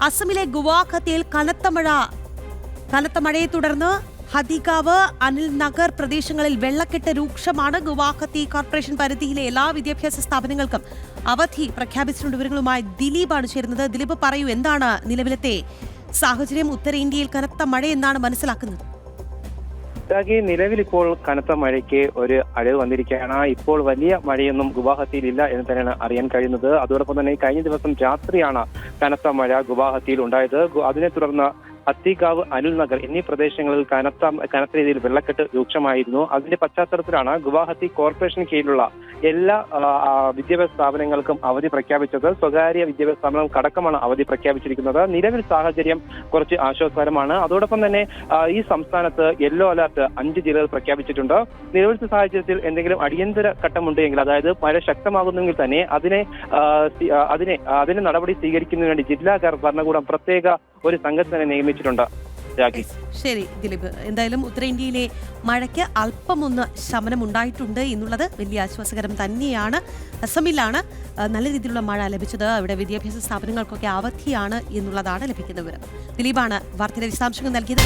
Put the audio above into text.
അസമിലെ ഗുവാഹത്തിയിൽ കനത്ത മഴയെ തുടർന്ന് ഹദികാവ് അനിൽ നഗർ പ്രദേശങ്ങളിൽ വെള്ളക്കെട്ട് രൂക്ഷമാണ്. ഗുവാഹത്തി കോർപ്പറേഷൻ പരിധിയിലെ എല്ലാ വിദ്യാഭ്യാസ സ്ഥാപനങ്ങൾക്കും അവധി പ്രഖ്യാപിച്ചിട്ടുണ്ട്. വിവരങ്ങളുമായി ദിലീപാണ് ചേരുന്നത്. ദിലീപ്, പറയൂ, എന്താണ് നിലവിലത്തെ സാഹചര്യം? ഉത്തരേന്ത്യയിൽ കനത്ത മഴ എന്നാണ് മനസ്സിലാക്കുന്നത്. നിലവിൽ ഇപ്പോൾ കനത്ത മഴയ്ക്ക് ഒരു അഴിവ് വന്നിരിക്കുകയാണ്. ഇപ്പോൾ വലിയ മഴയൊന്നും ഗുവാഹത്തിയിൽ ഇല്ല എന്ന് തന്നെയാണ് അറിയാൻ കഴിയുന്നത്. അതോടൊപ്പം തന്നെ കഴിഞ്ഞ ദിവസം രാത്രിയാണ് കനത്ത മഴ ഗുവാഹത്തിയിൽ ഉണ്ടായത്. അതിനെ തുടർന്ന് ഹത്തിഗാവ്, അനിൽ നഗർ എന്നീ പ്രദേശങ്ങളിൽ കനത്ത രീതിയിൽ വെള്ളക്കെട്ട് രൂക്ഷമായിരുന്നു. അതിന്റെ പശ്ചാത്തലത്തിലാണ് ഗുവാഹത്തി കോർപ്പറേഷൻ കീഴിലുള്ള എല്ലാ വിദ്യാഭ്യാസ സ്ഥാപനങ്ങൾക്കും അവധി പ്രഖ്യാപിച്ചത്. സ്വകാര്യ വിദ്യാഭ്യാസ സ്ഥാപനങ്ങൾക്ക് അടക്കമാണ് അവധി പ്രഖ്യാപിച്ചിരിക്കുന്നത്. നിലവിൽ സാഹചര്യം കുറച്ച് ആശ്വാസകരമാണ്. അതോടൊപ്പം തന്നെ ഈ സംസ്ഥാനത്ത് യെല്ലോ അലർട്ട് 5 ജില്ലകൾ പ്രഖ്യാപിച്ചിട്ടുണ്ട്. നിലവിലത്തെ സാഹചര്യത്തിൽ എന്തെങ്കിലും അടിയന്തര ഘട്ടമുണ്ടെങ്കിൽ, അതായത് മഴ ശക്തമാകുന്നെങ്കിൽ തന്നെ അതിന് നടപടി സ്വീകരിക്കുന്നതിന് വേണ്ടി ജില്ലാ ഭരണകൂടം പ്രത്യേക ഒരു സംഘത്തിനെ നിയമിച്ചിട്ടുണ്ട്. ശരി ദിലീപ്, എന്തായാലും ഉത്തരേന്ത്യയിലെ മഴയ്ക്ക് അല്പമൊന്ന് ശമനമുണ്ടായിട്ടുണ്ട് എന്നുള്ളത് വലിയ ആശ്വാസകരം തന്നെയാണ്. അസമിലാണ് നല്ല രീതിയിലുള്ള മഴ ലഭിച്ചത്. അവിടെ വിദ്യാഭ്യാസ സ്ഥാപനങ്ങൾക്കൊക്കെ അവധിയാണ് എന്നുള്ളതാണ് ലഭിക്കുന്ന വിവരം. ദിലീപാണ് വാർത്തയുടെ വിശദാംശങ്ങൾ നൽകിയത്.